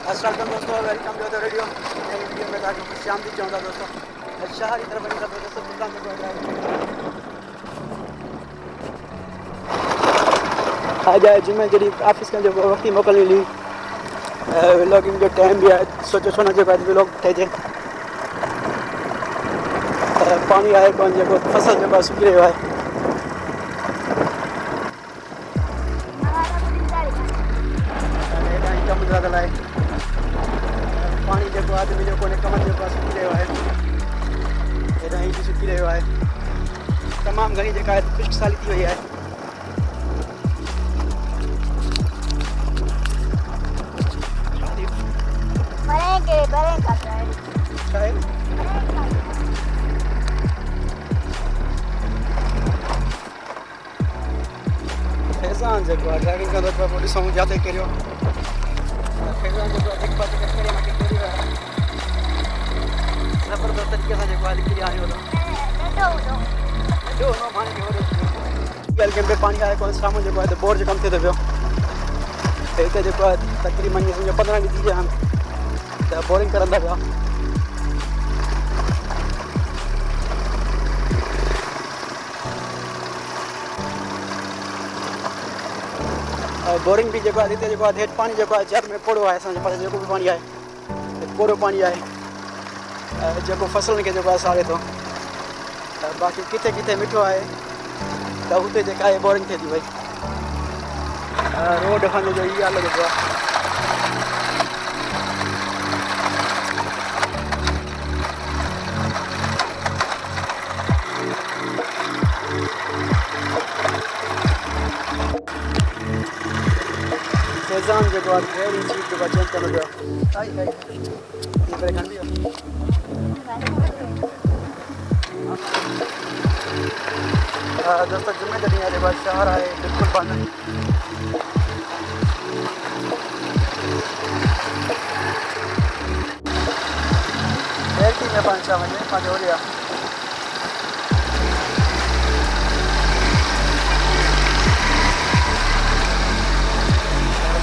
अस्सलाम दोस्तों, welcome to the video. नई वीडियो में तक खुश आमदीद चाहूँगा दोस्तों। शहर की तरफ बनी सब दोस्तों सुल्तान को आ जाए जुम्मे जड़ी ऑफिस का जो वक्त मोकल मिली व्लॉगिंग जो टाइम भी है सोचो सोना जो बाद व्लॉग थे जे पानी आए कौन जो फसल जो सूख रही है पानी जो आदमी जो को कमर जो सूखी रो है ही सूखी रो है तमाम घनी जो खुश्क साली थी हुई है। फैजान जो ड्राइविंग का दौर पर ॾिसूं जाते करियो फैजान जो एक बात करे मां करी रहा ज़बरदस्त तरीके से जो लिखी आयो तो नो माने के गल के पे पानी आए को सामने जो है बोर जो कम थे तो पियो एते जो तकरीबन समझो 15 ॾींहं थी विया आहिनि त बोरिंग करंदा पिया। बोरिंग भी जो हिते जो हेठि पानी जो जग में कोड़ो आहे असांजे पासे जेको बि पानी आहे कोड़ो पानी आहे जेको फसलनि खे जो साड़े थो बाक़ी किथे किथे मिठो आहे त हुते जेका आहे बोरिंग थिए थी भई रोड असांजो जो इहा हाल जेको आहे फैजान जो अहिड़ी चीज जो चेंज करो पियो आई आई ये करे खंडी दोस्तों जुम्मे जॾहिं आहे जेको शहर आहे बिल्कुलु बंदि में 5-6 वञे पंहिंजो होॾे आहे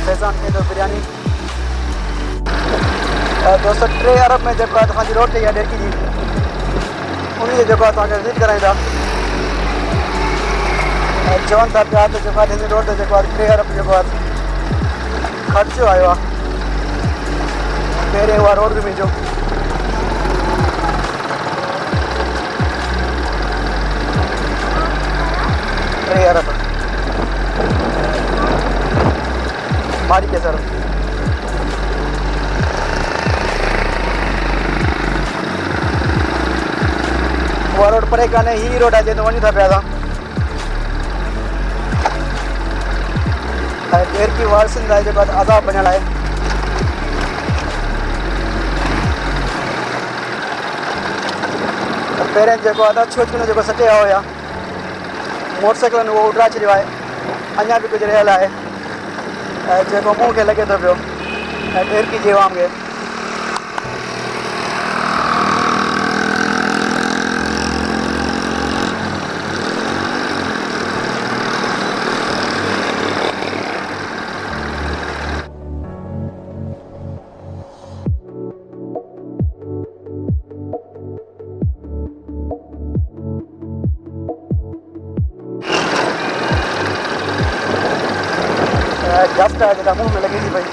फैजान के तो बिरयानी दोस्तों 3 अरब में जो असांजी रोड ठही आहे डेरकी जी उन जो विज़िट कराईंदा चवनि था पिया त जेको हिन रोड ते जेको 3 अरब जेको ख़र्चो आयो आहे पहिरें उहा रोड बि मुंहिंजो 3 अरब मारी के सर वो रोड परे काने ही रोड आहे तो वञूं था पिया असां देर की वारसिन लाइ जेको आज़ाब बणियल आहे पहिरें जेको आहे छोकिरियूं जेको सटिया हुया मोटरसाइकिलनि उहो उॾाए छॾियो आहे अञा बि कुझु रहियल आहे जेको मुंहं खे लॻे थो पियो डेरकी जी आवाम खे डस्ट है जेका मुंह में लगी थी पई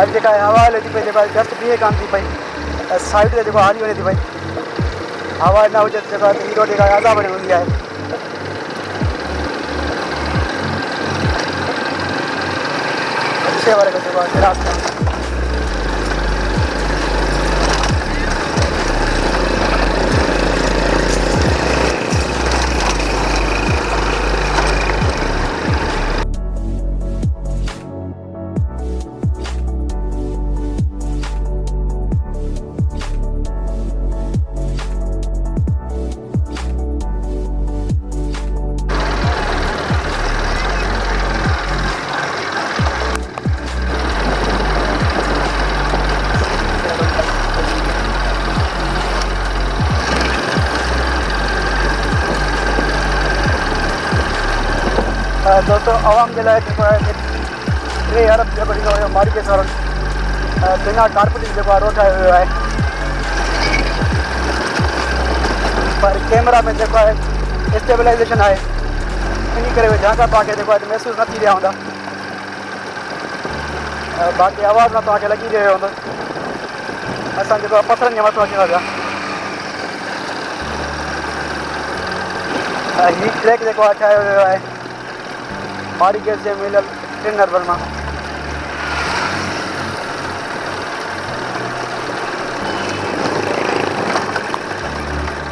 अब जेका हवा हले थी पई जेका डस्ट बीहे कान थी पई साइड ते जेको हारी वञे थी पई हवा न हुजे जेका हीरो जेका आज़ा बणी हूंदी आहे अच्छे वारे को जेको आहे रास्ता दोस्तों आवाम के लाइ जेको आहे 3 अरब जो मारी के सर बिना कारपेटिंग जो रोड ठाहियो वियो आहे पर कैमरा में जो है स्टेबलाइजेशन है इन करे झांका तव्हांखे जेको आहे महसूस न थी रहा हूंदा बाक़ी आवाज़ न तव्हांखे लॻी रहियो हूंदो असां जेको आहे पथरनि जे मथां अचूं था पिया हीट ट्रैक जेको आहे ठाहियो वियो आहे मारी गैस जे मिलियल 3 अरबनि मां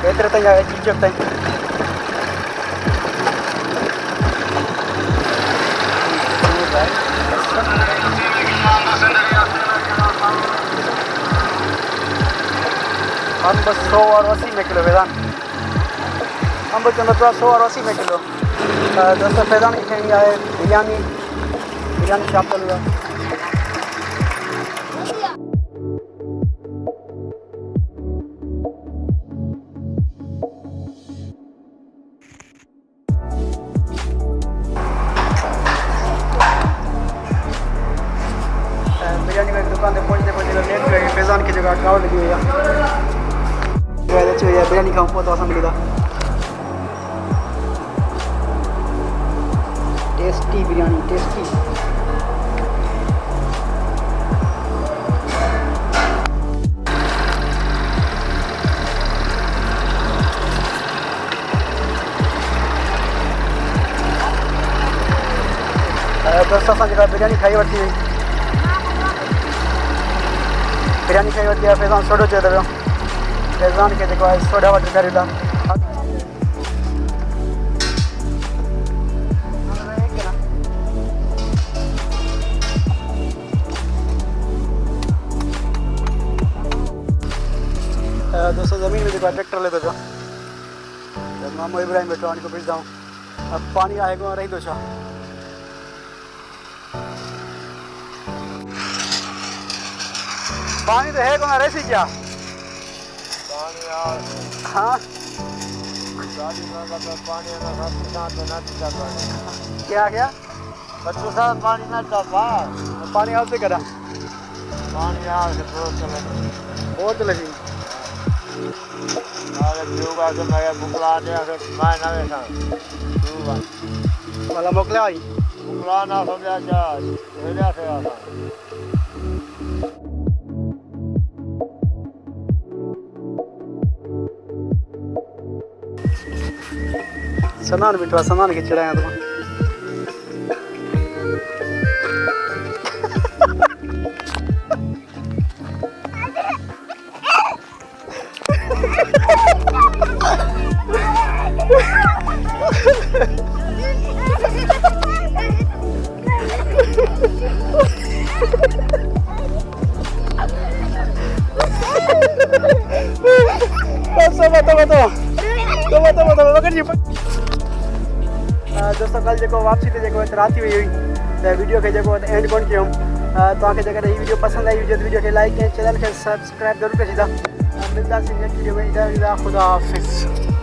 एतिरे ताईं आहे चीचक ताईं अम्ब 100 और 80 में किलो फैज़ान अम्ब चवंदो पिया 100 और 80 में किलो दोस्तों फैज़ान की खणी आहे बिरयानी शॉप चालू आहे बिरयानी में दुकान ते पहुंचते लेट थी वई फैज़ान खे जेका काव लॻी वई आहे अची वई आहे बिरयानी खां पोइ त असां मिली था टेस्टी बिरयानी टेस्टी दोस्तों असां जेका बिरयानी खाई वरिती हुई बिरयानी खाई वरिती आहे फैज़ान सोडो चए थो पियो फैज़ान खे जेको आहे सोडा वठी करे था दोस्तों ज़मीन में जेको आहे ट्रैक्टर ले थो पियो मामो इब्राहिम वेठो आहे पुछंदा आहियूं पानी आहे कोन रहंदो छा पानी तो है कौन रेसी क्या पानी यार हाँ क्या क्या बच्चों सा पानी ना चलता पानी हाल से करा पानी यार बहुत लगी योगा के मैं बुकला दे मैं ना बैठा वाला मोकला आई बुकला ना समझा जा हेला से आता सनान बिठवा सनान के चढ़ाया तो दोस्तों कल जो वापसी ते रात हुई हुई वीडियो के एंड कोन कयूं तव्हांखे जेकर ही वीडियो पसंद आई हुजे तो वीडियो के लाइक ऐं चैनल के सब्सक्राइब जरूर करे छॾियो मिलंदासीं नेक्स्ट वीडियो में ख़ुदा हाफ़िज़।